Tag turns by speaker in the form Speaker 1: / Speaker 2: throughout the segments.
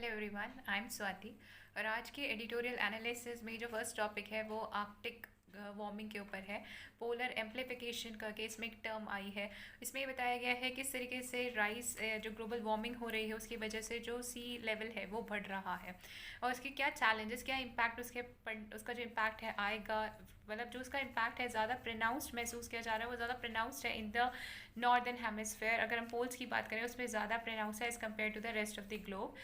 Speaker 1: Hello everyone, I am Swati. और आज के एडिटोरियल एनालिसिस में जो फर्स्ट टॉपिक है वो आर्कटिक वार्मिंग के ऊपर है। पोलर एम्प्लीफिकेशन का केस में एक टर्म आई है। इसमें ये बताया गया है किस तरीके से राइस जो ग्लोबल वार्मिंग हो रही है उसकी वजह से जो सी लेवल है वो बढ़ रहा है और उसके क्या चैलेंजेस, क्या इम्पैक्ट उसका जो इम्पैक्ट है आएगा। मतलब जो उसका इम्पैक्ट है ज़्यादा प्रोनाउंस्ड महसूस किया जा रहा है, वो ज़्यादा प्रोनाउंस्ड है इन द नॉर्दर्न हेमिस्फेयर। अगर हम पोल्स की बात करें उसमें ज़्यादा प्रोनाउंस है as compare to the rest of the globe.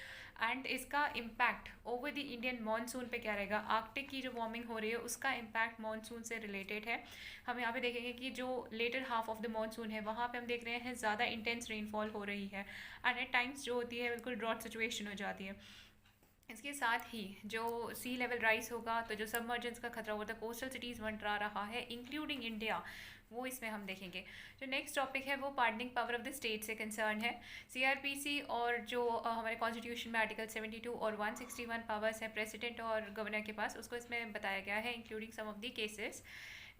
Speaker 1: And इसका impact over the Indian monsoon पे क्या रहेगा, आर्कटिक की जो वार्मिंग हो रही है उसका इम्पैक्ट मानसून से रिलेटेड है। हम यहाँ पे देखेंगे कि जो later half of the monsoon है वहाँ पे हम देख रहे हैं ज़्यादा इंटेंस रेनफॉल हो रही है एंड एट टाइम्स जो होती है बिल्कुल ड्रॉट सिचुएशन हो जाती है। इसके साथ ही जो सी लेवल राइज होगा तो जो सबमर्जेंस का खतरा होगा, कोस्टल सिटीज़ मंडरा रहा है इंक्लूडिंग इंडिया, वो इसमें हम देखेंगे। जो नेक्स्ट टॉपिक है वो pardoning power of the state से कंसर्न है। सीआरपीसी और जो हमारे कॉन्स्टिट्यूशन में आर्टिकल 72 और 161 पावर्स है प्रेसिडेंट और गवर्नर के पास, उसको इसमें बताया गया है including some of the cases.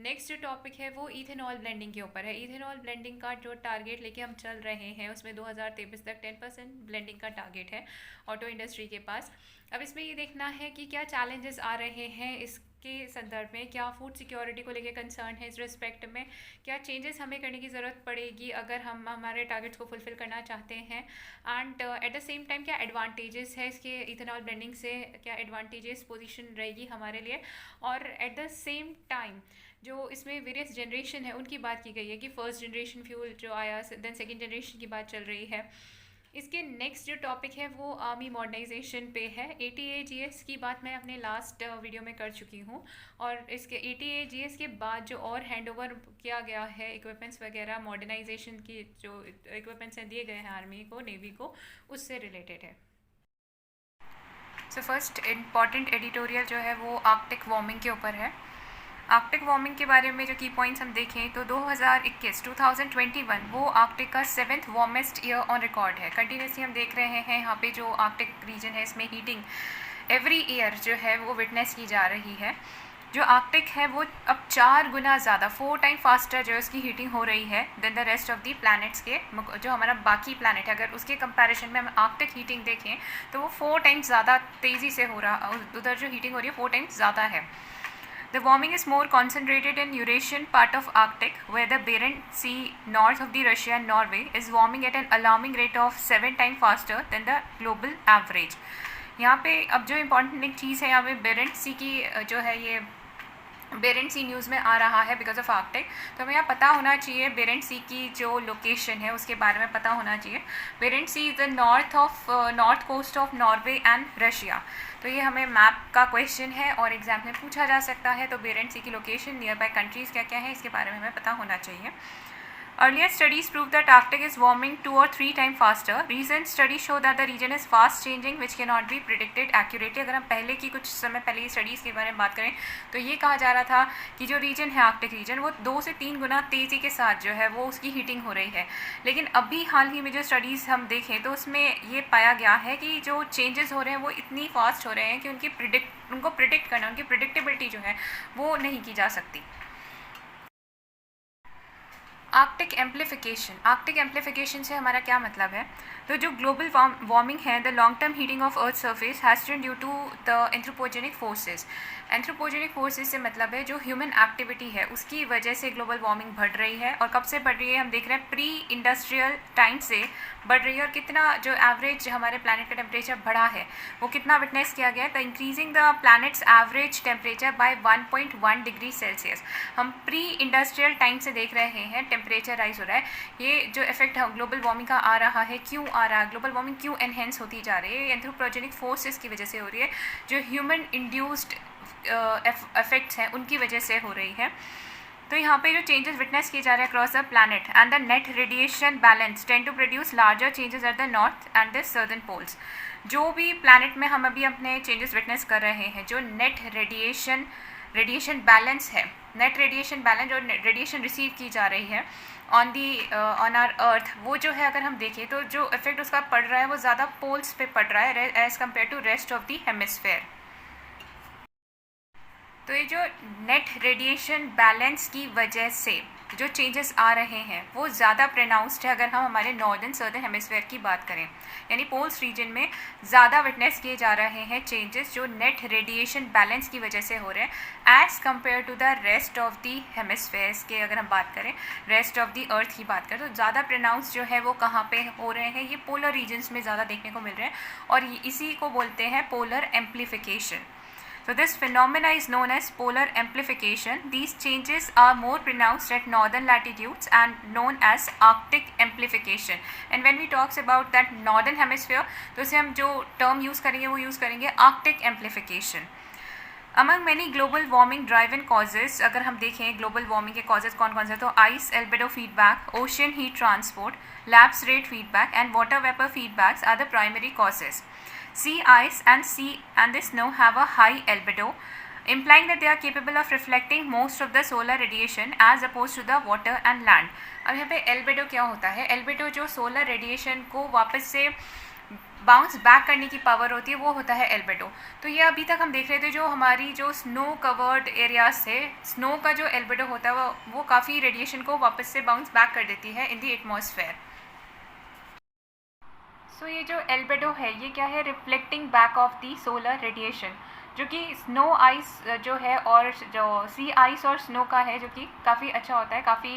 Speaker 1: Next जो टॉपिक है वो इथेनॉल ब्लेंडिंग के ऊपर है। इथेनॉल ब्लेंडिंग का जो टारगेट लेके हम चल रहे हैं उसमें 2023 तक 10% ब्लेंडिंग का टारगेट है ऑटो इंडस्ट्री के पास। अब इसमें ये देखना है कि क्या चैलेंजेस आ रहे हैं इसके संदर्भ में, क्या फूड सिक्योरिटी को लेके कंसर्न है, इस रिस्पेक्ट में क्या चेंजेस हमें करने की ज़रूरत पड़ेगी अगर हम हमारे टारगेट्स को फुलफिल करना चाहते हैं। And at the same time क्या एडवांटेजेस है इसके इथेनॉल ब्लेंडिंग से, क्या एडवांटेजेस पोजीशन रहेगी हमारे लिए। और एट द सेम टाइम जो इसमें वेरियस जनरेशन है उनकी बात की गई है कि फर्स्ट जनरेशन फ्यूल जो आया, देन सेकेंड जनरेशन की बात चल रही है। इसके नेक्स्ट जो टॉपिक है वो आर्मी मॉडर्नाइजेशन पे है। ATAGS की बात मैं अपने लास्ट वीडियो में कर चुकी हूँ और इसके ATAGS के बाद जो और हैंड ओवर किया गया है इक्विपमेंट्स वगैरह, मॉडर्नाइजेशन की जो इक्विपमेंट्स हैं दिए गए हैं आर्मी को, नेवी को, उससे रिलेटेड है। सो फर्स्ट इम्पॉर्टेंट एडिटोरियल जो है वो आर्कटिक वार्मिंग के ऊपर है। आर्कटिक वार्मिंग के बारे में जो की पॉइंट्स हम देखें तो 2021 वो आर्कटिक का 7th warmest year on record है। कंटिन्यूसली हम देख रहे हैं यहाँ पे जो आर्कटिक रीजन है इसमें हीटिंग एवरी ईयर जो है वो विटनेस की जा रही है। जो आर्कटिक है वो अब 4 गुना ज़्यादा, 4 टाइम फास्टर जो उसकी हीटिंग हो रही है then the rest of the planets के। जो हमारा बाकी प्लैनेट है अगर उसके कंपैरिजन में हम आर्कटिक हीटिंग देखें तो वो 4 टाइम्स ज़्यादा तेज़ी से हो रहा, उधर जो हीटिंग हो रही है 4 टाइम्स ज़्यादा है। The warming is more concentrated in Eurasian part of Arctic, where the Barents Sea north of the Russia and Norway is warming at an alarming rate of 7 times faster than the global average. यहाँ पे अब जो important एक चीज़ है, यहाँ पे बेरेंट सी की जो है ये बेरेंट सी न्यूज़ में आ रहा है बिकॉज ऑफ आर्कटिक। तो हमें यहाँ पता होना चाहिए बेरेंट सी की जो लोकेशन है उसके बारे में पता होना चाहिए। Barents Sea is the north coast of Norway and Russia. तो ये हमें मैप का क्वेश्चन है और एग्जाम में पूछा जा सकता है। तो बेरेंट सी की लोकेशन, नियर बाय कंट्रीज़ क्या क्या है, इसके बारे में हमें पता होना चाहिए। Earlier studies prove that Arctic is warming 2 or 3 times faster. Recent studies show that the region is fast changing, which cannot be predicted accurately. अगर हम पहले की कुछ समय पहले की स्टडीज़ के बारे में बात करें तो ये कहा जा रहा था कि जो रीजन है आर्कटिक रीजन वो 2 से 3 गुना तेज़ी के साथ जो है वो उसकी हीटिंग हो रही है। लेकिन अभी हाल ही में जो स्टडीज़ हम देखें तो उसमें ये पाया गया है कि जो चेंजेस हो रहे हैं वो इतनी फास्ट हो रहे हैं कि उनको प्रिडिक्ट करना, उनकी प्रिडिक्टेबिलिटी जो है वो नहीं की जा सकती। आर्कटिक एम्प्लीफिकेशन से हमारा क्या मतलब है? तो जो ग्लोबल वार्मिंग है, the long term heating of earth surface has turn due to the anthropogenic forces. Anthropogenic forces से मतलब है जो ह्यूमन एक्टिविटी है उसकी वजह से ग्लोबल वार्मिंग बढ़ रही है। और कब से बढ़ रही है हम देख रहे हैं, प्री इंडस्ट्रियल टाइम से बढ़ रही है। और कितना जो एवरेज हमारे प्लानट का टेम्परेचर बढ़ा है वो कितना विटनेस किया गया है, the increasing the planets average temperature by 1.1 degree Celsius. हम प्री इंडस्ट्रियल टाइम से देख रहे हैं टेम्परेचर राइज हो रहा है। ये जो इफेक्ट ग्लोबल वार्मिंग का आ रहा है, क्यों आ रहा है, ग्लोबल वार्मिंग क्यों एनहेंस होती जा रही है, एंथ्रोपोजेनिक फोर्सेस की वजह से हो रही है। जो ह्यूमन इंड्यूस्ड इफेक्ट्स हैं उनकी वजह से हो रही है। तो यहाँ पे जो चेंजेस विटनेस किए जा रहे हैं across the planet and the net radiation balance tend to produce larger changes at the north and the southern poles. जो भी प्लैनेट में हम अभी अपने चेंजेस विटनेस कर रहे हैं, जो नेट रेडिएशन बैलेंस है, नेट रेडिएशन बैलेंस और रेडिएशन रिसीव की जा रही है ऑन आर अर्थ, वो जो है अगर हम देखें तो जो इफेक्ट उसका पड़ रहा है वो ज़्यादा पोल्स पे पड़ रहा है as compare to rest of the hemisphere. तो ये जो नेट रेडिएशन बैलेंस की वजह से जो चेंजेस आ रहे हैं वो ज़्यादा प्रोनाउंस्ड है अगर हम हमारे नॉर्दर्न सर्दर्न हेमिस्फेयर की बात करें, यानी पोल्स रीजन में ज़्यादा विटनेस किए जा रहे हैं चेंजेस जो नेट रेडिएशन बैलेंस की वजह से हो रहे हैं as compare to the rest of the hemispheres के। अगर हम बात करें रेस्ट ऑफ दी अर्थ की बात करें तो ज़्यादा प्रोनाउंस जो है वो कहाँ पे हो रहे हैं, ये पोलर रीजन्स में ज़्यादा देखने को मिल रहे हैं और इसी को बोलते हैं polar amplification. So this phenomena is known as polar amplification. These changes are more pronounced at northern latitudes and known as Arctic amplification. And when we talks about that northern hemisphere, तो इसे हम जो term use करेंगे वो use करेंगे Arctic amplification. Among many global warming driven causes, अगर हम देखें global warming के causes कौन कौन से, तो ice albedo feedback, ocean heat transport, lapse rate feedback and water vapor feedbacks are the primary causes. Sea ice and the snow have a high albedo, implying that they are capable of reflecting most of the solar radiation as opposed to the water and land. अब यहाँ पे albedo क्या होता है? albedo जो solar radiation को वापस से बाउंस बैक करने की पावर होती है वो होता है albedo. तो ये अभी तक हम देख रहे थे जो हमारी जो स्नो कवर्ड एरियाज थे, स्नो का जो albedo होता है वो काफ़ी रेडिएशन को वापस से बाउंस बैक कर देती है इन द एटमॉस्फेयर. सो ये जो एल्बेडो है ये क्या है, reflecting back of the solar radiation, जो कि स्नो आइस जो है और जो सी आइस और स्नो का है जो कि काफ़ी अच्छा होता है, काफ़ी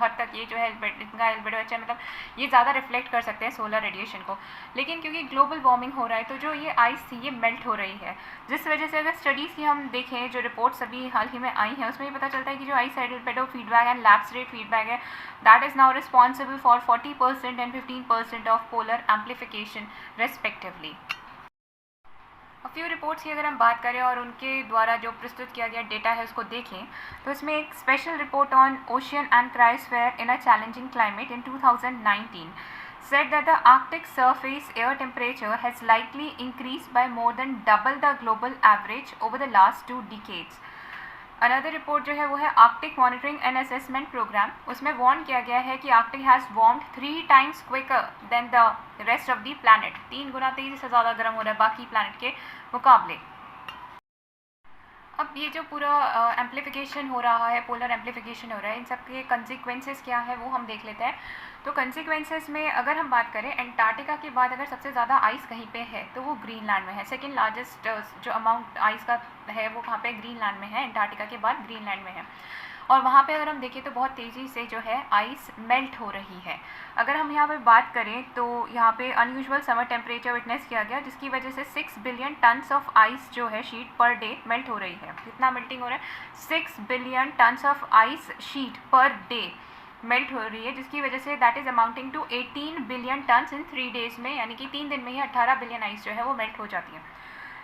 Speaker 1: हद तक ये जो है इनका एल्बेडो अच्छा है, मतलब ये ज़्यादा रिफ्लेक्ट कर सकते हैं सोलर रेडिएशन को. लेकिन क्योंकि ग्लोबल वार्मिंग हो रहा है तो जो ये आइस थी ये मेल्ट हो रही है, जिस वजह से अगर स्टडीज़ की हम देखें जो रिपोर्ट्स अभी हाल ही में आई हैं उसमें ये पता चलता है कि जो ice albedo feedback and lapse rate feedback है that is now responsible for 40% and 15% of polar amplification respectively. Few reports की अगर हम बात करें और उनके द्वारा जो प्रस्तुत किया गया डेटा है उसको देखें तो इसमें एक special report on ocean and cryosphere in a challenging climate in 2019 said that the Arctic surface air temperature has likely increased by more than double the global average over the last 2 decades. Another report जो है वो है Arctic monitoring and assessment programme. उसमें warn किया गया है कि Arctic has warmed 3 times quicker than the rest of the planet. 3 गुना तेज़ी से ज़्यादा गर्म हो रहा है बाकी प्लानट के मुकाबले. अब ये जो पूरा एम्प्लीफिकेशन हो रहा है, पोलर एम्प्लीफिकेशन हो रहा है, इन सब के कंसिक्वेंसेस क्या है वो हम देख लेते हैं. तो कंसिक्वेंसेस में अगर हम बात करें एंटार्क्टिका के बाद अगर सबसे ज़्यादा आइस कहीं पे है तो वो ग्रीनलैंड में है. सेकेंड लार्जेस्ट जो अमाउंट आइस का है वो कहाँ पे, ग्रीनलैंड में है. एंटार्क्टिका के बाद ग्रीनलैंड में है और वहाँ पे अगर हम देखें तो बहुत तेज़ी से जो है आइस मेल्ट हो रही है. अगर हम यहाँ पे बात करें तो यहाँ पे अनयूजुअल समर टेम्परेचर विटनेस किया गया जिसकी वजह से 6 बिलियन टन्स ऑफ आइस जो है शीट पर डे मेल्ट हो रही है. कितना मेल्टिंग हो रहा है, 6 billion tons of ice sheet per day melt हो रही है, जिसकी वजह से that is amounting to 18 billion tons in 3 days में, यानी कि 3 दिन में ही 18 बिलियन आइस जो है वो मेल्ट हो जाती है.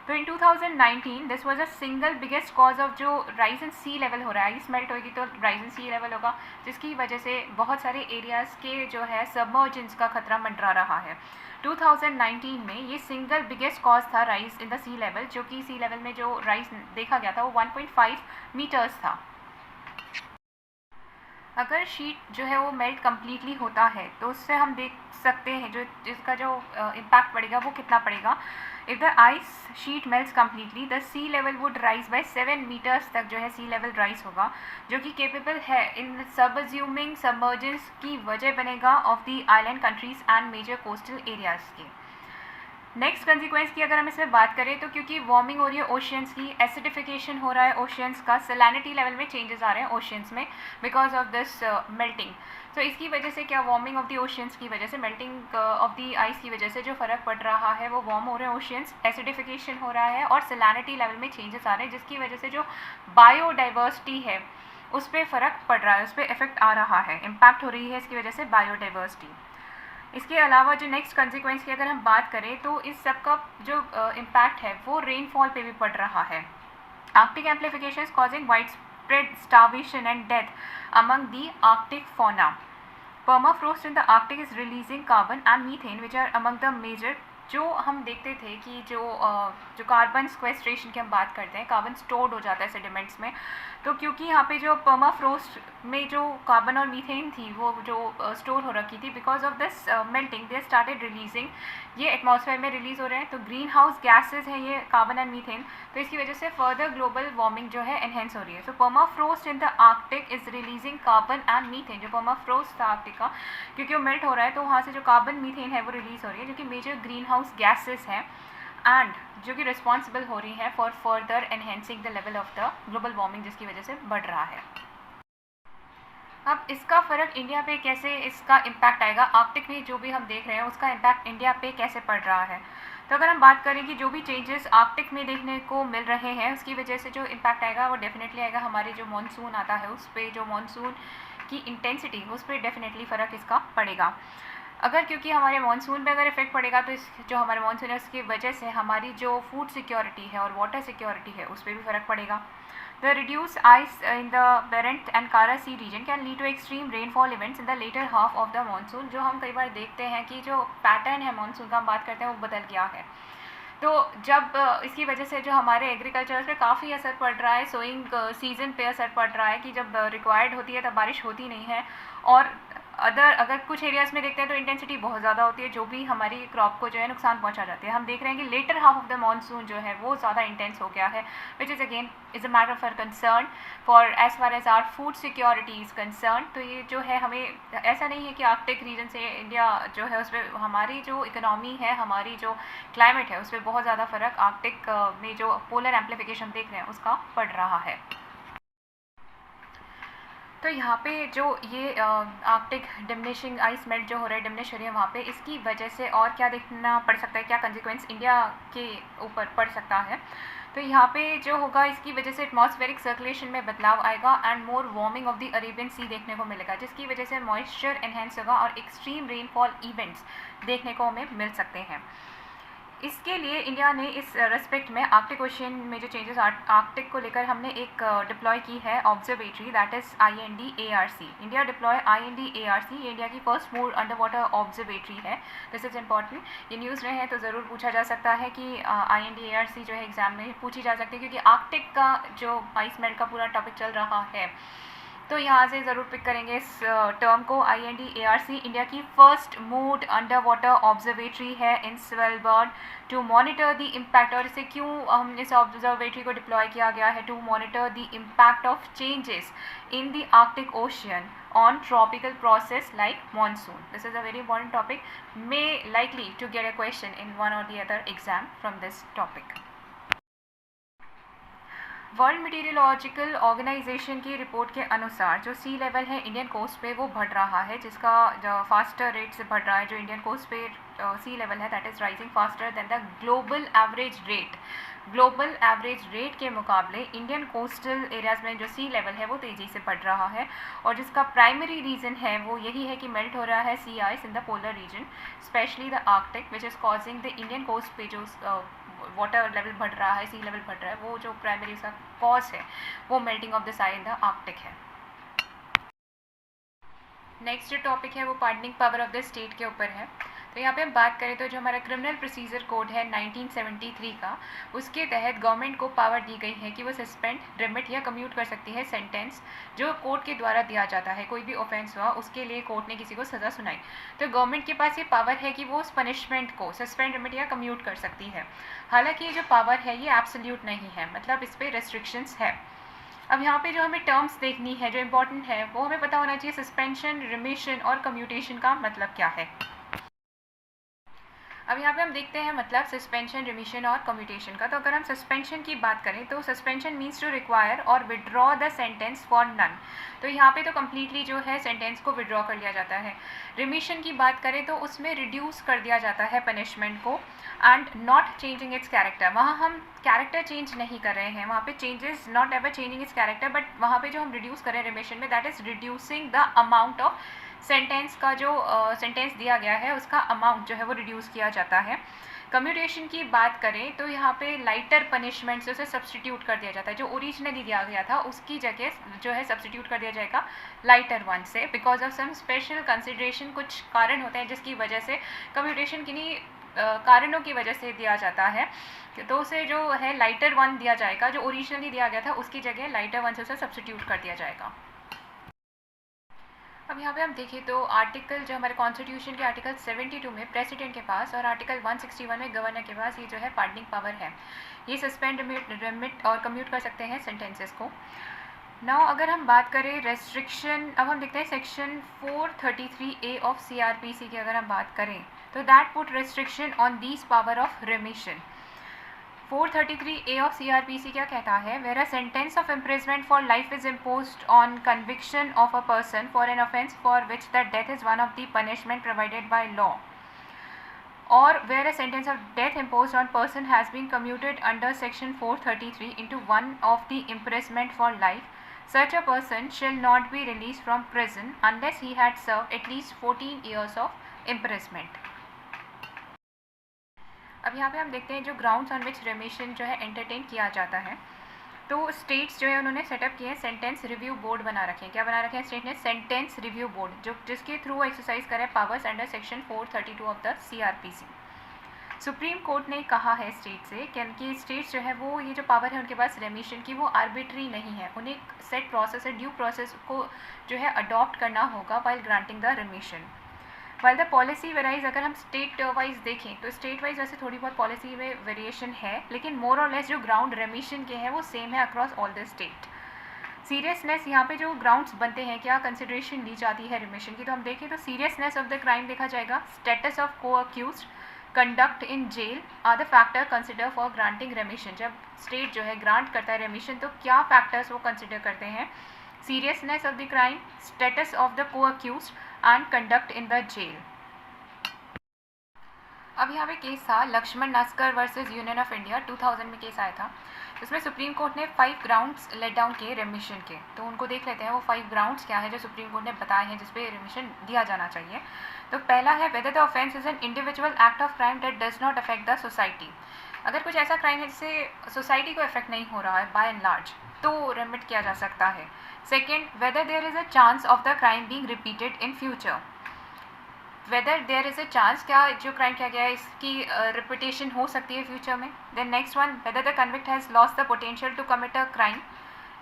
Speaker 1: तो इन 2019 this was a single biggest cause of जो राइज इन सी लेवल हो रहा है. आइस मेल्ट होगी तो राइज इन सी लेवल होगा जिसकी वजह से बहुत सारे एरियाज़ के जो है सबमर्जेंस का खतरा मंडरा रहा है. 2019 में ये सिंगल बिगेस्ट कॉज था rise in the sea level, जो कि सी लेवल में जो राइज देखा गया था वो 1.5 मीटर्स था. अगर शीट जो है वो मेल्ट कम्प्लीटली होता है तो उससे हम देख सकते हैं जो इसका जो इम्पैक्ट पड़ेगा वो कितना पड़ेगा. If the ice sheet melts completely the sea level would rise by 7 metres तक जो है सी लेवल राइज होगा, जो कि केपेबल है इन सबअज्यूमिंग सबमर्जेंस की वजह बनेगा of the island countries and major coastal areas के. नेक्स्ट कंसिक्वेंस की अगर हम इसमें बात करें तो क्योंकि वार्मिंग हो रही है ओशियंस की, एसिडिफिकेशन हो रहा है ओशियंस का, सैलिनिटी लेवल में चेंजेस आ रहे हैं ओशियंस में बिकॉज ऑफ दिस मेल्टिंग. तो इसकी वजह से क्या, वार्मिंग ऑफ द ओशियंस की वजह से, मेल्टिंग ऑफ द आइस की वजह से जो फ़र्क पड़ रहा है वो वार्म हो रहे हैं ओशियंस, एसिडिफिकेशन हो रहा है और सैलिनिटी लेवल में चेंजेस आ रहे हैं, जिसकी वजह से जो बायोडाइवर्सिटी है उस पर फ़र्क पड़ रहा है, उस पर इफेक्ट आ रहा है, इम्पैक्ट हो रही है इसकी वजह से बायोडाइवर्सिटी. इसके अलावा जो नेक्स्ट कंसिक्वेंस की अगर हम बात करें तो इस सब का जो इम्पैक्ट है वो रेनफॉल पे भी पड़ रहा है. Arctic amplification is causing wide spread starvation and death among the Arctic fauna. Permafrost in the Arctic is releasing carbon and methane, which are among the major जो हम देखते थे कि जो कार्बन स्क्वेस्ट्रेशन की हम बात करते हैं, कार्बन स्टोर्ड हो जाता है सेडिमेंट्स में, तो क्योंकि यहाँ पे जो पर्माफ्रोस्ट में जो कार्बन और मीथेन थी वो जो स्टोर हो रखी थी, because of this melting they started releasing, ये एटमॉस्फेयर में रिलीज़ हो रहे हैं, तो ग्रीन हाउस गैसेज हैं ये कार्बन एंड मीथेन, तो इसकी वजह से फर्दर ग्लोबल वार्मिंग जो है एनहेंस हो रही है। So permafrost in the Arctic is releasing carbon and methane. जो पर्माफ्रोस्ट था आर्कटिक का, क्योंकि वो मेल्ट हो रहा है तो वहाँ से जो कार्बन मीथेन है वो रिलीज़ हो रही है, जो कि मेजर ग्रीन हाउस गैसेज हैं एंड जो कि रिस्पॉन्सिबल हो रही है for further enhancing the level of the global warming, जिसकी वजह से बढ़ रहा है। अब इसका फ़र्क इंडिया पे कैसे, इसका इम्पैक्ट आएगा, आर्कटिक में जो भी हम देख रहे हैं उसका इम्पैक्ट इंडिया पे कैसे पड़ रहा है। तो अगर हम बात करें कि जो भी चेंजेस आर्कटिक में देखने को मिल रहे हैं उसकी वजह से जो इम्पैक्ट आएगा वो डेफिनेटली आएगा हमारे जो मानसून आता है उस पर, जो मानसून की इंटेंसिटी उस पर डेफिनेटली फ़र्क इसका पड़ेगा। अगर क्योंकि हमारे मानसून पे अगर इफेक्ट पड़ेगा तो इस जो हमारे मानसून है उसकी वजह से हमारी जो फूड सिक्योरिटी है और वाटर सिक्योरिटी है उस पर भी फ़र्क पड़ेगा। The reduce ice in the Barents and Kara sea region can lead to extreme rainfall events in the latter half of the monsoon. जो हम कई बार देखते हैं कि जो पैटर्न है मानसून का हम बात करते हैं वो बदल गया है, तो जब इसकी वजह से जो हमारे एग्रीकल्चर पे काफ़ी असर पड़ रहा है, सोइंग सीज़न पे असर पड़ रहा है कि जब रिक्वायर्ड होती है तब बारिश होती नहीं है, और अगर कुछ एरियाज़ में देखते हैं तो इंटेंसिटी बहुत ज़्यादा होती है जो भी हमारी क्रॉप को जो है नुकसान पहुंचा जाती है। हम देख रहे हैं कि later half of the monsoon जो है वो ज़्यादा इंटेंस हो गया है, which is again is a matter for concern for as far as are food security is concern. तो ये जो है हमें ऐसा नहीं है कि आर्कटिक रीजन से इंडिया जो है उस पर हमारी जो इकोनॉमी है, हमारी जो क्लाइमेट है उस पर बहुत ज़्यादा फ़र्क आर्कटिक में जो पोलर एम्प्लीफिकेशन देख रहे हैं उसका पड़ रहा है। तो यहाँ पे जो ये आर्कटिक डिमिनिशिंग आइस मेल्ट जो हो रहा है, डिमिनिश हो रही है वहाँ पे, इसकी वजह से और क्या देखना पड़ सकता है, क्या कंसिक्वेंस इंडिया के ऊपर पड़ सकता है। तो यहाँ पे जो होगा इसकी वजह से एटमॉस्फेरिक सर्कुलेशन में बदलाव आएगा and more warming of the Arabian sea देखने को मिलेगा, जिसकी वजह से मॉइस्चर एनहेंस होगा और एक्सट्रीम रेनफॉल इवेंट्स देखने को हमें मिल सकते हैं। इसके लिए इंडिया ने इस रेस्पेक्ट में आर्कटिक ओशियन में जो चेंजेस आर्कटिक को लेकर हमने एक डिप्लॉय की है observatory, that is INDARC। India deploy INDARC, ये इंडिया की first mood under water observatory है। दिस इज़ इम्पॉर्टेंट, ये न्यूज़ में है तो ज़रूर पूछा जा सकता है कि INDARC जो है एग्ज़ाम में पूछी जा सकती है, क्योंकि आर्कटिक का जो आइस मेल्ट का पूरा टॉपिक चल रहा है, तो यहाँ से ज़रूर पिक करेंगे इस टर्म को। INDARC इंडिया की first mood under water observatory है इन स्वेलबर्ड टू मॉनिटर द इम्पैक्ट। और इसे क्यों हम इस ऑब्जर्वेटरी को डिप्लॉय किया गया है, to monitor the impact of changes in the Arctic ocean on tropical process like monsoon. This is a very important topic, may likely to get a question in one or the other exam from this topic. World meteorological organization की report के अनुसार जो sea level है Indian coast पे वो बढ़ रहा है, जिसका जो फास्टर रेट से बढ़ रहा है। जो इंडियन कोस्ट पे सी लेवल है that is rising faster than the global average rate. Global average rate के मुकाबले इंडियन कोस्टल एरियाज़ में जो सी लेवल है वो तेज़ी से बढ़ रहा है, और जिसका प्राइमरी रीज़न है वो यही है कि मेल्ट हो रहा है sea ice in the polar region, specially the Arctic, which is causing the Indian coast पे जो वाटर लेवल बढ़ रहा है, सी लेवल बढ़ रहा है, वो जो प्राइमरी उसका कॉज है वो melting of the sea in the Arctic है। नेक्स्ट जो टॉपिक है वो pardoning power of the state के ऊपर है। तो यहाँ पे हम बात करें तो जो हमारा क्रिमिनल प्रोसीजर कोड है 1973 का, उसके तहत गवर्नमेंट को पावर दी गई है कि वो सस्पेंड, रिमिट या कम्यूट कर सकती है सेंटेंस जो कोर्ट के द्वारा दिया जाता है। कोई भी ऑफेंस हुआ उसके लिए कोर्ट ने किसी को सज़ा सुनाई तो गवर्नमेंट के पास ये पावर है कि वो उस पनिशमेंट को सस्पेंड, रिमिट या कम्यूट कर सकती है। हालांकि ये जो पावर है ये एब्सोल्यूट नहीं है, मतलब इस पर रेस्ट्रिक्शंस है। अब यहाँ पे जो हमें टर्म्स देखनी है जो इम्पोर्टेंट है वो हमें पता होना चाहिए, सस्पेंशन, रिमिशन और कम्यूटेशन का मतलब क्या है। अब यहाँ पे हम देखते हैं मतलब सस्पेंशन, रिमिशन और कम्यूटेशन का। तो अगर हम सस्पेंशन की बात करें तो सस्पेंशन मीन्स टू रिक्वायर और withdraw the sentence for none. तो यहाँ पे तो कम्प्लीटली जो है सेंटेंस को विड्रॉ कर लिया जाता है। रिमिशन की बात करें तो उसमें रिड्यूस कर दिया जाता है पनिशमेंट को and not changing it's character. वहाँ हम कैरेक्टर चेंज नहीं कर रहे हैं, वहाँ पे changes not ever changing it's character, but वहाँ पे जो हम रिड्यूस कर रहे हैं रिमिशन में that is reducing the amount of sentence का जो सेंटेंस दिया गया है उसका अमाउंट जो है वो रिड्यूस किया जाता है। कम्यूटेशन की बात करें तो यहाँ पे लाइटर पनिशमेंट से उसे सब्सटीट्यूट कर दिया जाता है। जो ओरिजिनली दिया गया था उसकी जगह जो है सब्सटीट्यूट कर दिया जाएगा लाइटर वन से, because of some special consideration. कुछ कारण होते हैं जिसकी वजह से कम्यूटेशन किन्हीं कारणों की वजह से दिया जाता है, तो उसे जो है लाइटर वन दिया जाएगा, जो ओरिजिनली दिया गया था उसकी जगह लाइटर वन से उसे सब्सटीट्यूट कर दिया जाएगा। अब यहाँ पे हम देखें तो आर्टिकल जो हमारे कॉन्स्टिट्यूशन के आर्टिकल 72 में प्रेसिडेंट के पास और आर्टिकल 161 में गवर्नर के पास ये जो है पार्डनिंग पावर है। ये सस्पेंड, रिमिट और कम्यूट कर सकते हैं सेंटेंसेस को। नाउ अगर हम बात करें रेस्ट्रिक्शन, अब हम देखते हैं सेक्शन 433A ऑफ CRPC की अगर हम बात करें तो that put restriction on these power of remission. 433A of CRPC क्या कहता है? Where a sentence of imprisonment for life is imposed on conviction of a person for an offence for which the death is one of the punishment provided by law, or where a sentence of death imposed on person has been commuted under section 433 into one of the imprisonment for life, such a person shall not be released from prison unless he had served at least 14 years of imprisonment. अब यहाँ पे हम देखते हैं जो grounds on which रेमिशन जो है entertain किया जाता है। तो स्टेट्स जो है उन्होंने सेटअप किए हैं सेंटेंस रिव्यू बोर्ड बना रखे हैं। क्या बना रखे हैं स्टेट ने? सेंटेंस रिव्यू बोर्ड, जो जिसके थ्रू एक्सरसाइज करें powers under section 432 of the CRPC। Supreme court ने कहा है स्टेट से कि स्टेट्स जो है वो ये जो पावर है उनके पास रेमिशन की वो आर्बिट्री नहीं है, उन्हें एक सेट प्रोसेस है, ड्यू प्रोसेस को जो है अडॉप्ट करना होगा while granting the रेमिशन। While the policy varies, अगर हम स्टेट वाइज देखें तो स्टेट वाइज वैसे थोड़ी बहुत पॉलिसी में वेरिएशन है, लेकिन मोर और लेस जो ग्राउंड रेमिशन के हैं वो सेम है across all the state. Seriousness, यहाँ पे जो ग्राउंड्स बनते हैं, क्या कंसिडरेशन ली जाती है रेमिशन की, तो हम देखें तो सीरियसनेस ऑफ द क्राइम देखा जाएगा, स्टेटस ऑफ को accused, conduct in jail are the factor consider for granting remission. जब स्टेट जो है ग्रांट करता है रेमिशन तो क्या फैक्टर्स वो कंसिडर करते हैं? Seriousness of the crime, status of the co-accused and conduct in the jail. अब यहाँ पे केस था Laxman Naskar versus union of India, 2000 में केस आया था। इसमें सुप्रीम कोर्ट ने 5 ग्राउंड्स लेट डाउन किए रेमिशन के, तो उनको देख लेते हैं वो 5 ग्राउंड्स क्या है जो सुप्रीम कोर्ट ने बताए हैं जिस पे रेमिशन दिया जाना चाहिए। तो पहला है whether the offence is an individual act of crime that does not affect the society. अगर कुछ ऐसा क्राइम है जिससे सोसाइटी को इफेक्ट नहीं हो रहा है बाय एंड लार्ज तो रेमिट किया जा सकता है। Second, whether there is a chance of the crime being repeated in future. Whether there is a chance, क्या जो क्राइम किया गया है इसकी रिपीटेशन हो सकती है फ्यूचर में। Then next one, whether the convict has lost the potential to commit a crime.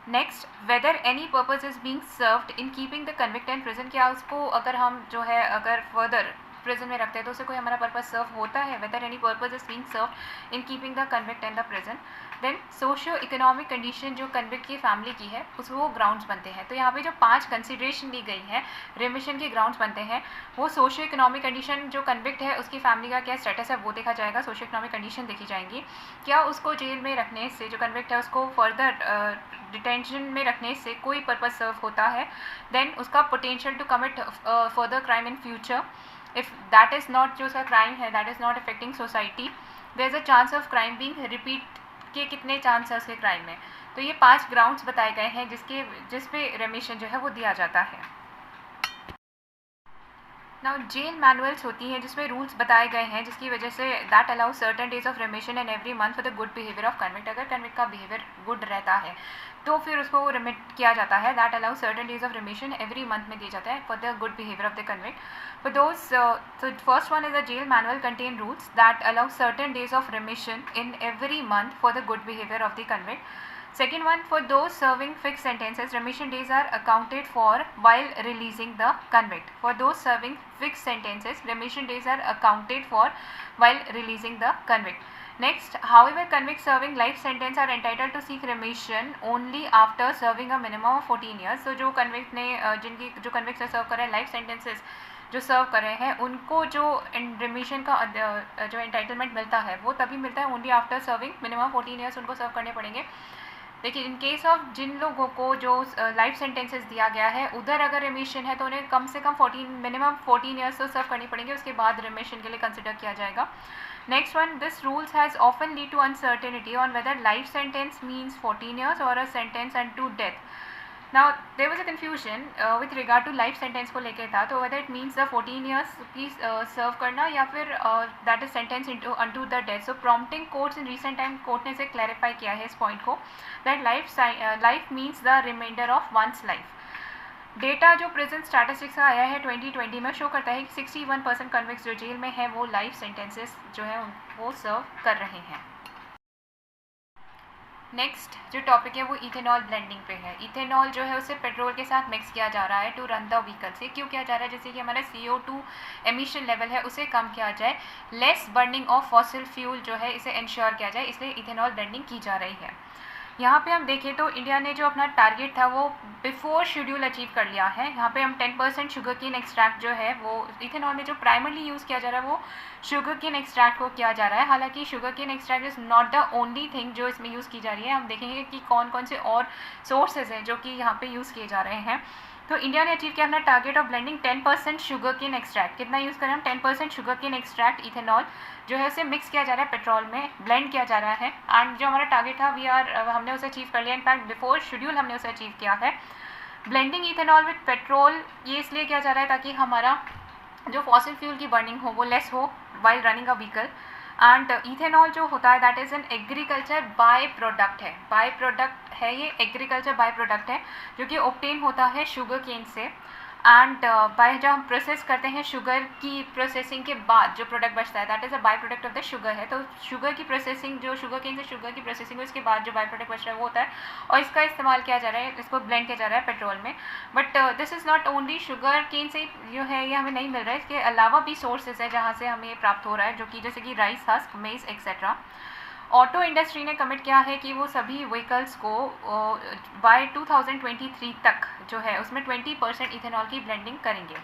Speaker 1: Next, whether any purpose is being served in keeping the convict in prison, क्या उसको अगर हम जो है अगर फर्दर प्रिजन में रखते हैं तो उससे कोई हमारा पर्पज सर्व होता है। Whether any purpose is being served in keeping the convict in the prison. Then socio economic condition जो कन्विक्ट की फैमिली की है उस वो ग्राउंड्स बनते हैं। तो यहाँ पे जो 5 कंसिडरेशन दी गई हैं रेमिशन के ग्राउंड्स बनते हैं, वो सोशियो इकोनॉमिक कंडीशन जो कन्विक्ट है उसकी फैमिली का क्या स्टेटस है वो देखा जाएगा, सोशियो इकोनॉमिक कंडीशन देखी जाएंगी, क्या उसको जेल में रखने से जो कन्विक्ट है उसको फर्दर डिटेंशन में रखने से कोई पर्पज सर्व होता है। देन उसका potential to commit further crime in future, if that is not, जो उसका क्राइम है that is not affecting society, there is a chance of crime being repeat के कितने चांस है उसके क्राइम में। तो ये 5 ग्राउंड्स बताए गए हैं जिस पे रेमिशन जो है वो दिया जाता है। नाउ जेल मैनुअल्स होती हैं जिसमें रूल्स बताए गए हैं जिसकी वजह से that allow certain days of रेमिशन and every month for the good behaviour of convict. अगर कन्विक्ट का बिहेवियर गुड रहता है तो फिर उसको रिमिट किया जाता है। That allow certain days of रेमिशन every month में दिए जाता है for the good behaviour of the convict. For those, so first one is a jail manual contain rules that allow certain days of remission in every month for the good behavior of the convict. Second one, for those serving fixed sentences, remission days are accounted for while releasing the convict. For those serving fixed sentences, remission days are accounted for while releasing the convict. Next, however, convicts serving life sentence are entitled to seek remission only after serving a minimum of 14 years. So जो convict ने जिनकी जो convicts ने serve करे life sentences जो सर्व कर रहे हैं उनको जो रेमिशन का जो एंटाइटलमेंट मिलता है वो तभी मिलता है only after serving minimum 14 years उनको सर्व करने पड़ेंगे। देखिए इन केस ऑफ जिन लोगों को जो लाइफ सेंटेंसेस दिया गया है उधर अगर रेमिशन है तो उन्हें कम से कम मिनिमम 14 ईयर्स तो सर्व करनी पड़ेंगे, उसके बाद रेमिशन के लिए कंसिडर किया जाएगा। Next one, this rules has often lead to uncertainty on whether life sentence means 14 years और a sentence end to death. Now there was a confusion with regard to life sentence को लेकर था, तो whether it means the 14 years की serve करना या फिर that is sentence into unto the death. So prompting courts in recent time court ने इसे क्लैरिफाई किया है इस पॉइंट को that life means the reminder of one's life. Data जो प्रेजेंट स्टैटिस्टिक्स का आया है 2020 में शो करता है कि 61% कन्विक्स जो जेल में है वो लाइफ सेंटेंसेस जो है वो सर्व कर रहे हैं। नेक्स्ट जो टॉपिक है वो इथेनॉल ब्लेंडिंग पे है। इथेनॉल जो है उसे पेट्रोल के साथ मिक्स किया जा रहा है टू रन द व्हीकल। से क्यों किया जा रहा है? जैसे कि हमारा CO2 एमिशन लेवल है उसे कम किया जाए, less burning of fossil fuel जो है इसे इंश्योर किया जाए, इसलिए इथेनॉल ब्लेंडिंग की जा रही है। यहाँ पे हम देखें तो इंडिया ने जो अपना टारगेट था वो बिफोर शेड्यूल अचीव कर लिया है। यहाँ पे हम 10% शुगर केन एक्सट्रैक्ट जो है वो इथेनॉल में जो प्राइमरली यूज़ किया जा रहा है वो शुगर केन एक्सट्रैक्ट को किया जा रहा है। हालांकि sugar cane extract is not the only thing जो इसमें यूज़ की जा रही है। हम देखेंगे कि कौन कौन से और सोर्सेज हैं जो कि यहाँ पे यूज़ किए जा रहे हैं। तो इंडिया ने अचीव किया अपना target of blending 10% sugar cane extract. कितना यूज़ करें हम? 10% शुगर केन एक्सट्रैक्ट इथेनॉल जो है उसे मिक्स किया जा रहा है पेट्रोल में, ब्लेंड किया जा रहा है। एंड जो हमारा टारगेट था हमने उसे अचीव कर लिया। इनफैक्ट बिफोर शेड्यूल हमने उसे अचीव किया है। ब्लेंडिंग इथेनॉल विथ पेट्रोल ये इसलिए किया जा रहा है ताकि हमारा जो फॉसिल फ्यूल की बर्निंग हो वो लेस हो while running a vehicle. And ethanol जो होता है that is an agriculture by product है। बाय प्रोडक्ट है ये, एग्रीकल्चर बाय प्रोडक्ट है जो कि ऑब्टेन होता है शुगर केन से। एंड बाय जब हम प्रोसेस करते हैं शुगर की प्रोसेसिंग के बाद जो प्रोडक्ट बचता है that is a by product of the sugar है। तो शुगर की प्रोसेसिंग जो शुगर केन से शुगर की प्रोसेसिंग उसके बाद जो बाय प्रोडक्ट बच रहा है वो होता है और इसका इस्तेमाल किया जा रहा है, इसको ब्लेंड किया जा रहा है पेट्रोल में। But this is not only sugar cane से जो है ये हमें नहीं मिल रहा है, इसके अलावा भी सोर्सेज है जहाँ से हमें प्राप्त हो रहा है, जो कि जैसे कि राइस हस्क, मेज एक्सेट्रा। ऑटो इंडस्ट्री ने कमिट किया है कि वो सभी व्हीकल्स को बाय 2023 तक जो है उसमें 20% इथेनॉल की ब्लेंडिंग करेंगे।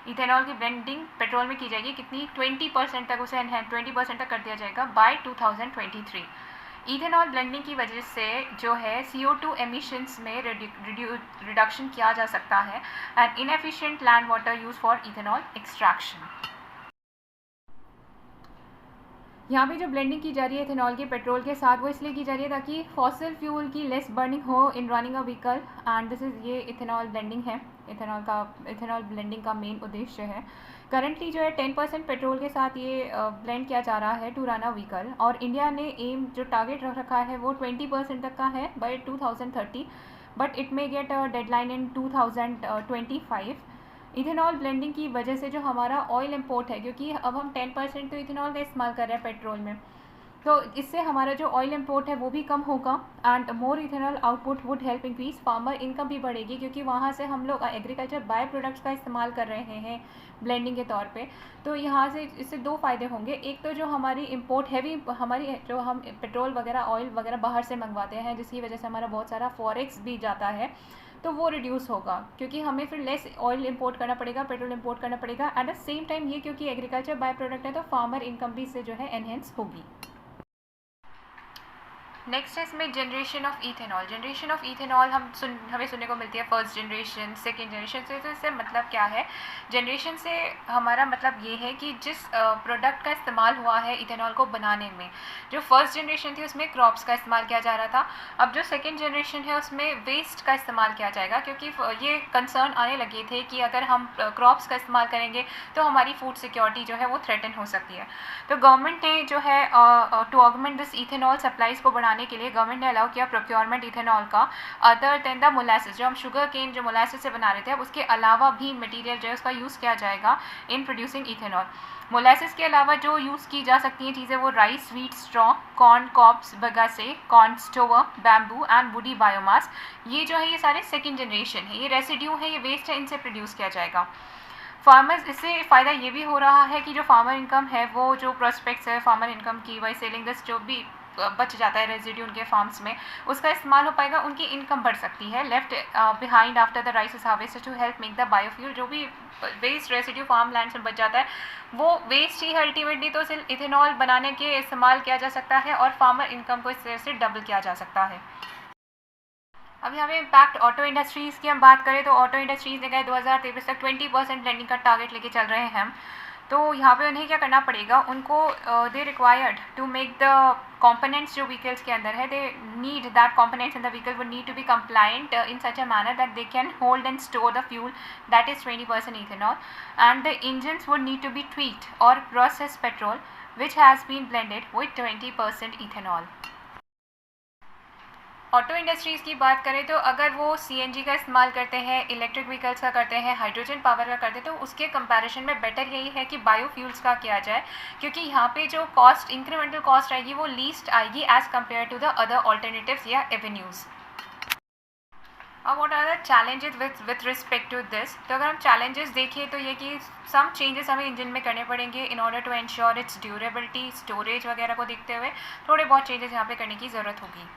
Speaker 1: इथेनॉल की ब्लेंडिंग पेट्रोल में की जाएगी कितनी? 20% तक, उसे 20% तक कर दिया जाएगा बाय 2023। इथेनॉल ब्लेंडिंग की वजह से जो है CO2 एमिशंस में रिडक्शन किया जा सकता है and inefficient land water use for ethanol extraction. यहाँ पे जो ब्लेंडिंग की जा रही है इथेनॉल के पेट्रोल के साथ वो इसलिए की जा रही है ताकि फॉसिल फ्यूल की लेस बर्निंग हो इन running a vehicle. And this is ये इथेनॉल ब्लेंडिंग है, इथेनॉल ब्लेंडिंग का मेन उद्देश्य है। करंटली जो है 10% पेट्रोल के साथ ये ब्लेंड किया जा रहा है टू रन अ व्हीकल। और इंडिया ने एम जो टारगेट रख रखा है वो 20% तक का है by 2030, but it may get a deadline in 2025। Ethanol blending की वजह से जो हमारा ऑयल इंपोर्ट है, क्योंकि अब हम 10% तो इथेनॉल का इस्तेमाल कर रहे हैं पेट्रोल में, तो इससे हमारा जो ऑयल इंपोर्ट है वो भी कम होगा। And more ethanol output would help increase farmer income भी बढ़ेगी, क्योंकि वहाँ से हम लोग एग्रीकल्चर बाय प्रोडक्ट्स का इस्तेमाल कर रहे हैं ब्लेंडिंग के तौर पे। तो यहाँ से इससे दो फ़ायदे होंगे। एक तो जो हमारी इंपोर्ट हैवी हमारी जो हम पेट्रोल वगैरह ऑयल वगैरह बाहर से मंगवाते हैं जिसकी वजह से हमारा बहुत सारा फॉरेक्स भी जाता है, तो वो रिड्यूस होगा, क्योंकि हमें फिर लेस ऑयल इंपोर्ट करना पड़ेगा, पेट्रोल इंपोर्ट करना पड़ेगा। एट द सेम टाइम ये क्योंकि एग्रीकल्चर बाय प्रोडक्ट है तो फार्मर इनकम भी इससे जो है एनहेंस होगी। नेक्स्ट है इसमें generation of ethanol. Generation of ethanol हमें सुनने को मिलती है फर्स्ट जनरेशन, सेकेंड जनरेशन से। तो इससे मतलब क्या है? जनरेशन से हमारा मतलब ये है कि जिस प्रोडक्ट का इस्तेमाल हुआ है इथेनॉल को बनाने में, जो फर्स्ट जनरेशन थी उसमें क्रॉप्स का इस्तेमाल किया जा रहा था। अब जो सेकेंड जनरेशन है उसमें वेस्ट का इस्तेमाल किया जाएगा, क्योंकि ये कंसर्न आने लगे थे कि अगर हम क्रॉप्स का इस्तेमाल करेंगे तो हमारी फूड सिक्योरिटी जो है वो थ्रेटन हो सकती है। तो गवर्नमेंट ने जो है to augment this ethanol supplies को बढ़ाने के लिए गवर्नमेंट ने अलाउ किया प्रोक्योरमेंट इथेनॉल का अदर देन द मोलासिस। जो हम शुगर केन जो मोलासिस से बना रहे थे, अब उसके अलावा भी मटेरियल जो है उसका यूज़ किया जाएगा इन प्रोड्यूसिंग इथेनॉल। मोलासिस के अलावा जो यूज़ की जा सकती हैं चीज़ें वो rice, wheat straw, corn cobs, bagasse, corn stover, bamboo and woody biomass. ये जो है ये सारे सेकेंड जनरेशन है, ये रेसिड्यू है, ये वेस्ट है, इनसे प्रोड्यूस किया जाएगा। फार्मर्स, इससे फ़ायदा ये भी हो रहा है कि जो फार्मर इनकम है वो जो प्रोस्पेक्ट्स है फार्मर इनकम की बाई सेलिंग दिस, जो भी बच जाता है रेजिड्यू उनके फार्म्स में उसका इस्तेमाल हो पाएगा, उनकी इनकम बढ़ सकती है। Left behind after the rice is harvested to help make the biofuel. जो भी वेस्ट रेजिड्यू फार्म लैंड से बच जाता है वो वेस्ट ही अल्टीमेटली तो सिर्फ इथेनॉल बनाने के इस्तेमाल किया जा सकता है और फार्मर इनकम को इस तरह से डबल किया जा सकता है। अब यहाँ पे इम्पैक्ट ऑटो इंडस्ट्रीज़ की हम बात करें तो ऑटो इंडस्ट्रीज़ ने कहा 2023 तक 20% ब्लेंडिंग का टारगेट लेके चल रहे हैं हम। तो यहाँ पे उन्हें क्या करना पड़ेगा, उनको they required to make the components जो व्हीकल्स के अंदर है, they need that components in the vehicle would need to be compliant in such a manner that they can hold and store the fuel that is 20% ethanol, and the engines would need to be tweaked or processed petrol which has been blended with 20% ethanol. Auto industries की बात करें तो अगर वो CNG का इस्तेमाल करते हैं, इलेक्ट्रिक व्हीकल्स का करते हैं, हाइड्रोजन पावर का करते हैं, तो उसके कंपैरिजन में बेटर यही है कि बायोफ्यूल्स का किया जाए, क्योंकि यहाँ पे जो कॉस्ट, इंक्रीमेंटल कॉस्ट आएगी वो लीस्ट आएगी as compare to the other alternatives या एवेन्यूज़। अब what are the challenges with respect to this, तो अगर हम चैलेंजेस देखें तो ये कि सम चेंजेस हमें इंजन में करने पड़ेंगे in order to ensure its durability, storage वगैरह को देखते हुए थोड़े बहुत चेंजेस यहाँ पे करने की ज़रूरत होगी।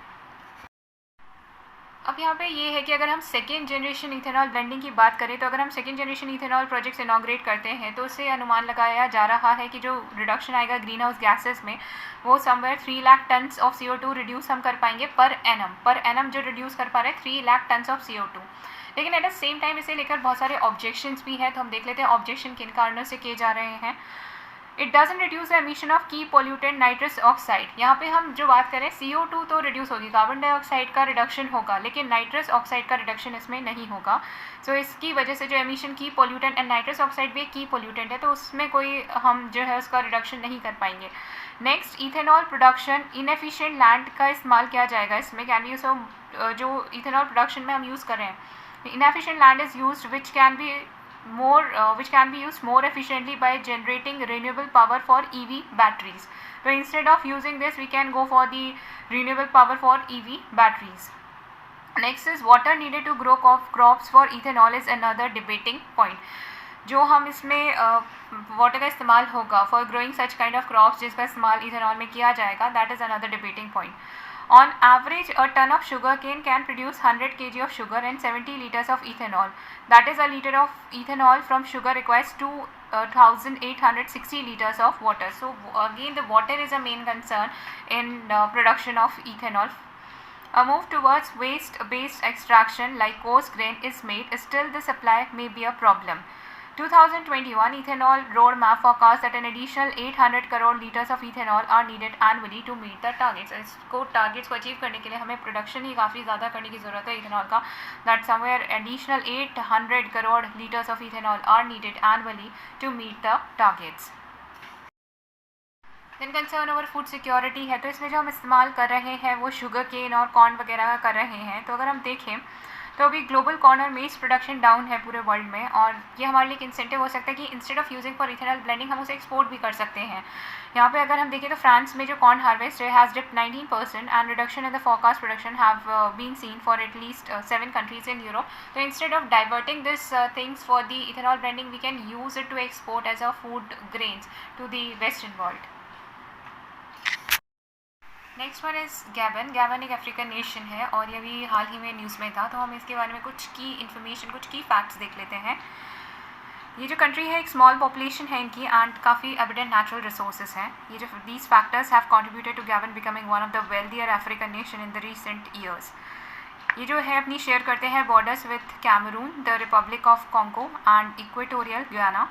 Speaker 1: अब यहाँ पे ये है कि अगर हम सेकेंड जनरेशन इथेनॉल ब्लेंडिंग की बात करें तो अगर हम second generation ethanol projects inaugurate करते हैं तो उससे अनुमान लगाया जा रहा है कि जो रिडक्शन आएगा ग्रीन हाउस गैसेज में वो somewhere 3 lakh tons of CO2 reduce हम कर पाएंगे पर एनम जो रिड्यूस कर पा रहे हैं 3 लाख टन्स ऑफ CO2। लेकिन एट द सेम टाइम इसे लेकर बहुत सारे ऑब्जेक्शंस भी हैं, तो हम देख लेते हैं ऑब्जेक्शन किन कारणों से किए जा रहे हैं। It doesn't reduce the emission of की पोल्यूटेंट नाइट्रस ऑक्साइड। यहाँ पे हम जो बात करें CO2 तो रिड्यूस होगी, कार्बन डाइऑक्साइड का रिडक्शन होगा, लेकिन नाइट्रस ऑक्साइड का रिडक्शन इसमें नहीं होगा। सो इसकी वजह से जो एमिशन की पोल्यूटेंट, एंड नाइट्रस ऑक्साइड भी एक की पोल्यूटेंट है, तो उसमें कोई हम जो है उसका रिडक्शन नहीं कर पाएंगे। Next, ethanol production inefficient land का इस्तेमाल किया जाएगा इसमें। कैन यूज जो इथेनॉल प्रोडक्शन में हम यूज़ कर रहे हैं, inefficient land is used which can be used more efficiently by generating renewable power for EV batteries. So instead of using this, we can go for the renewable power for EV batteries. Next is water needed to grow crops for ethanol is another debating point. जो हम इसमें water का इस्तेमाल होगा for growing such kind of crops जिसका इस्तेमाल ethanol में किया जाएगा, that is another debating point. On average, a ton of sugarcane can produce 100 kg of sugar and 70 liters of ethanol. That is, a liter of ethanol from sugar requires 2,860 liters of water. So again, the water is a main concern in production of ethanol. A move towards waste-based extraction like coarse grain is made. Still, the supply may be a problem. 2021 ethanol roadmap forecasts that an additional 800 crore liters of ethanol are needed annually to meet the targets. इसको targets को achieve करने के लिए हमें production ही काफ़ी ज़्यादा करने की ज़रूरत है इथेनॉल का. That somewhere additional 800 crore litres of ethanol are needed annually to meet the targets. Then concern over food security है, तो इसमें जो हम इस्तेमाल कर रहे हैं वो शुगर केन और कॉर्न वगैरह का कर रहे हैं. तो अगर हम देखें तो अभी ग्लोबल कॉर्न और मेज प्रोडक्शन डाउन है पूरे वर्ल्ड में, और ये हमारे लिए एक इंसेंटिव हो सकता है कि instead of using for ethanol blending हम उसे एक्सपोर्ट भी कर सकते हैं. यहाँ पे अगर हम देखें तो फ्रांस में जो corn harvest has dipped 19% and reduction in the forecast production have been seen for at least 7 countries in Europe. तो instead of diverting this things for the ethanol blending we can use it to export as a food grains to the western world. Next one is Gabon. Gabon एक African nation है और ये भी हाल ही में news में था, तो हम इसके बारे में कुछ की इन्फॉर्मेशन, कुछ की फैक्ट्स देख लेते हैं. ये जो कंट्री है एक स्मॉल पॉपुलेशन है इनकी एंड काफ़ी एविडेंट नेचुरल रिसोर्सेज हैं. ये जो these factors have contributed to Gabon becoming one of the wealthier African nation in the recent years. ये जो है अपनी शेयर करते हैं borders with Cameroon, the Republic of Congo and Equatorial Guinea,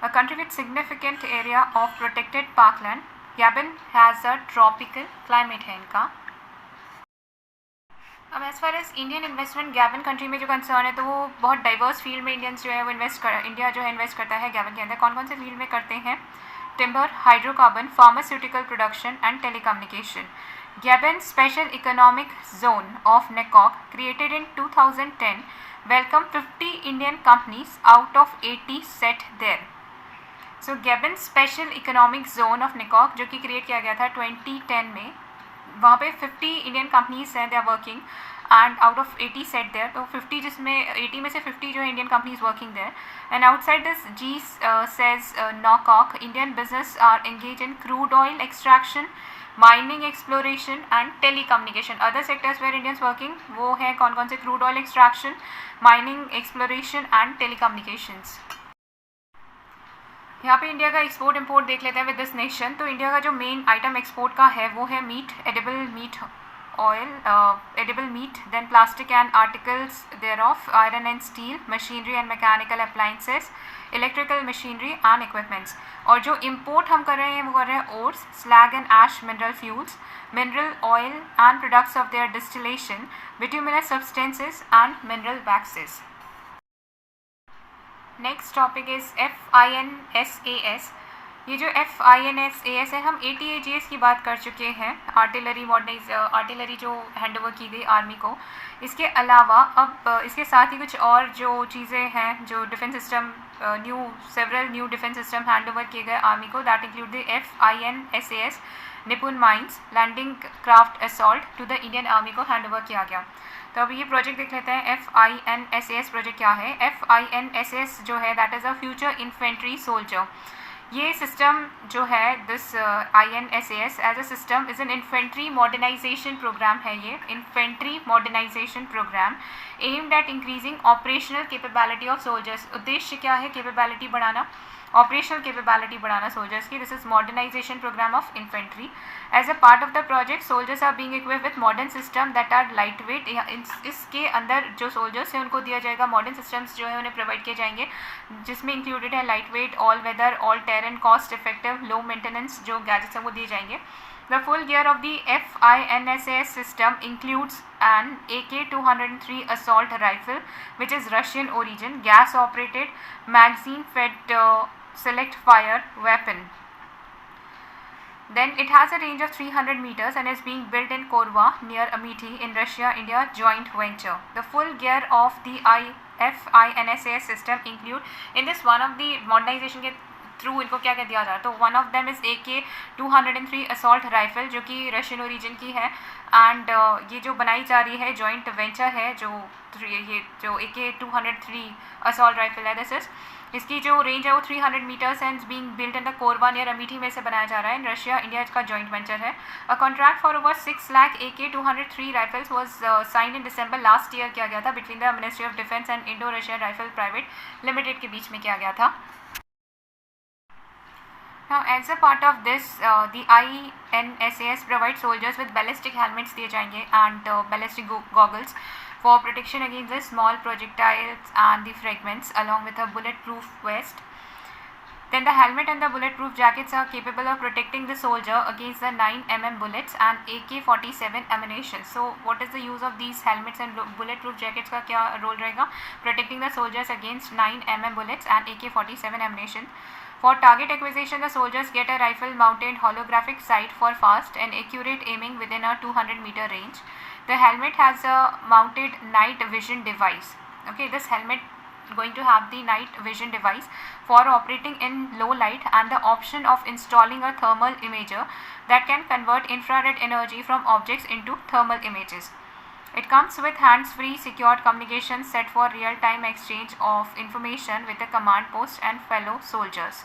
Speaker 1: a country with significant area of protected parkland. Gabon has a tropical climate है इनका. अब as far as Indian investment Gabon country में जो concern है, तो वो बहुत diverse field में इंडियंस जो है वो इंडिया जो है इन्वेस्ट करता है गैबन के अंदर. कौन कौन से फील्ड में करते हैं? Timber, hydrocarbon, pharmaceutical production and telecommunication. Gabon special economic zone of Nkok created in 2010 welcome 50 Indian companies out of 80 set there. So Gabon special economic zone of Nkok जो कि क्रिएट किया गया था 2010 में, वहाँ पे 50 इंडियन कंपनीज हैं, they are working and out of 80 set there. तो 50 जिसमें 80 में से 50 जो है Indian companies working there. And outside this G SEZ Nkok Indian business are engage in crude oil extraction, mining, exploration and telecommunication. Other sectors where Indians working वो है कौन कौन से? Crude oil extraction, mining, exploration and telecommunications. यहाँ पे India का export import देख लेते हैं विद दिस नेशन. तो इंडिया का जो मेन आइटम एक्सपोर्ट का है वो है meat, edible meat oil, edible meat, then plastic and articles thereof, iron and steel, machinery and mechanical appliances, electrical machinery and equipments. और जो इम्पोर्ट हम कर रहे हैं वो कर रहे हैं oats, slag and ash mineral fuels, mineral oil and products of their distillation, bituminous substances and mineral waxes. Next topic is FINSAS. ये जो FINSAS है, हम ATAGS की बात कर चुके हैं, आर्टिलरी जो हैंडओवर की गई आर्मी को। इसके अलावा अब इसके साथ ही कुछ और जो चीज़ें हैं जो defence system several new defence system handover किए गए आर्मी को, that include the FINSAS Nipun mines landing craft assault to the Indian army को हैंडओवर किया गया। तो अभी ये प्रोजेक्ट देख लेते हैं। FINSAS प्रोजेक्ट क्या है? FINSAS जो है that is a future infantry soldier. ये सिस्टम जो है this INSAS as a system is an infantry modernisation programme है। ये infantry modernisation programme aimed at increasing operational capability of soldiers. उद्देश्य क्या है? कैपेबिलिटी बढ़ाना, ऑपरेशनल कैपेबिलिटी बढ़ाना सोल्जर्स की। This is modernisation programme of infantry. As a part of the project soldiers are being equipped with modern system that are light weight. इसके अंदर जो soldiers हैं उनको दिया जाएगा मॉडर्न सिस्टम्स जो है उन्हें प्रोवाइड किए जाएंगे, जिसमें इंक्लूडेड है light weight, all weather, all terrain, cost effective, low maintenance जो गैजेट्स हैं वो दिए जाएंगे। The full gear of the FINSAS system includes an AK-203 assault rifle, which is Russian origin, gas-operated, magazine-fed select fire weapon. Then it has a range of 300 meters and is being built in Korva near Amethi in Russia-India joint venture. The full gear of the FINSAS system include, in this one of the modernization के through इनको क्या क्या दिया जा रहा है, तो one of them is AK-203 assault rifle जो कि रशियन ओरिजिन की है। एंड ये जो बनाई जा रही है जॉइंट वेंचर है, ये जो AK-203 असॉल्ट राइफल है, दिस इज इसकी जो रेंज है वो 300 metres and being built in the Korba near Amethi में से बनाया जा रहा है। इन रशिया इंडिया का जॉइंट वेंचर है। A contract for over 6 lakh AK-203 rifles was sign in December last year किया गया था between the Ministry of Defence and Indo Russian Rifle Private Limited के बीच में किया गया था। Now, as a part of this, the INSAS provides soldiers with ballistic helmets दिए जाएंगे and ballistic goggles for protection against the small projectiles and the fragments, along with a bulletproof vest. Then the helmet and the bulletproof jackets are capable of protecting the soldier against the 9mm bullets and AK-47 ammunition. So, what is the use of these helmets and bulletproof jackets का क्या role रहेगा? Protecting the soldiers against 9mm bullets and AK-47 ammunition. For target acquisition, the soldiers get a rifle-mounted holographic sight for fast and accurate aiming within a 200-meter range. The helmet has a mounted night vision device. Okay, this helmet going to have the night vision device for operating in low light and the option of installing a thermal imager that can convert infrared energy from objects into thermal images. It comes with hands-free secured communication set for real-time exchange of information with the command post and fellow soldiers.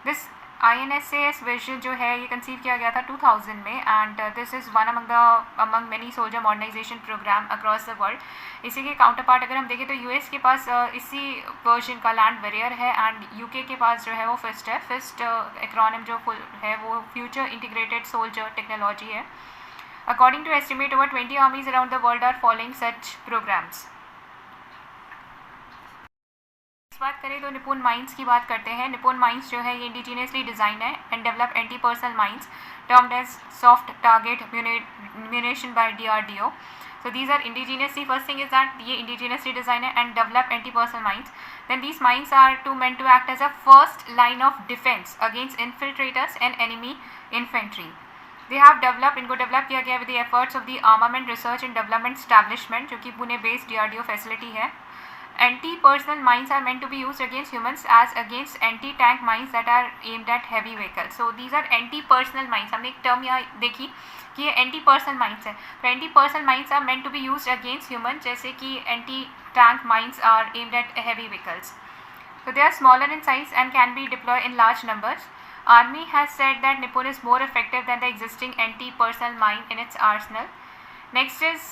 Speaker 1: This INSAS version जो है ये conceive किया गया था 2000 में and this is one among many soldier modernisation programme across the world. इसी के counter part अगर हम देखें तो US के पास इसी वर्जन का लैंड वॉरियर है एंड UK के पास जो है वो फिस्ट है। फिस्ट एक्रोनिम जो है वो फ्यूचर इंटीग्रेटेड सोल्जर टेक्नोलॉजी है। According to estimate, over 20 armies around the world are following such programs. इस बात करें तो निपुन माइंस की बात करते हैं। निपुन माइंस जो है ये इंडिजीनियसली डिज़ाइन है and develop anti personnel mines termed as soft target munition by DRDO. So these are indigenously, first thing is that ये indigenously designed है and develop anti-personnel mines. Then these mines are meant to act as a first line of defense against infiltrators and enemy infantry. They have developed, इनको develop किया गया with the efforts of the Armament Research and Development Establishment जो कि Pune based DRDO facility है. Anti-personnel mines are meant to be used against humans as against anti-tank mines that are aimed at heavy vehicles. So these are anti-personnel mines. हमने एक term यहाँ देखी कि ये anti-personnel mines है. तो anti-personnel mines are meant to be used against humans जैसे कि anti-tank mines are aimed at heavy vehicles. So they are smaller in size and can be deployed in large numbers. Army has said that Nippon is more effective than the existing anti-personnel mine in its arsenal. Next is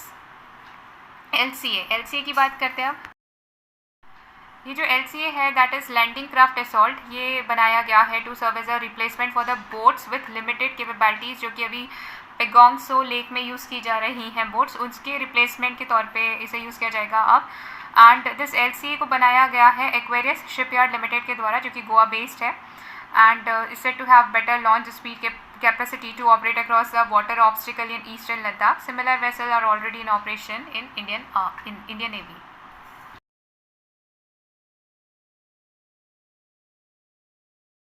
Speaker 1: LCA. LCA की बात करते हैं अब। ये जो LCA है that is landing craft assault, ये बनाया गया है to serve as a replacement for the boats with limited capabilities जो कि अभी पेगोंग सो लेक में यूज़ की जा रही हैं बोट्स, उसके रिप्लेसमेंट के तौर पे इसे यूज़ किया जाएगा अब। एंड दिस LCA को बनाया गया है एक्वेरियस शिपयार्ड लिमिटेड के द्वारा जो कि गोवा बेस्ड है and is said to have better launch speed capacity to operate across the water obstacle in eastern Ladakh. Similar vessels are already in operation in Indian Navy.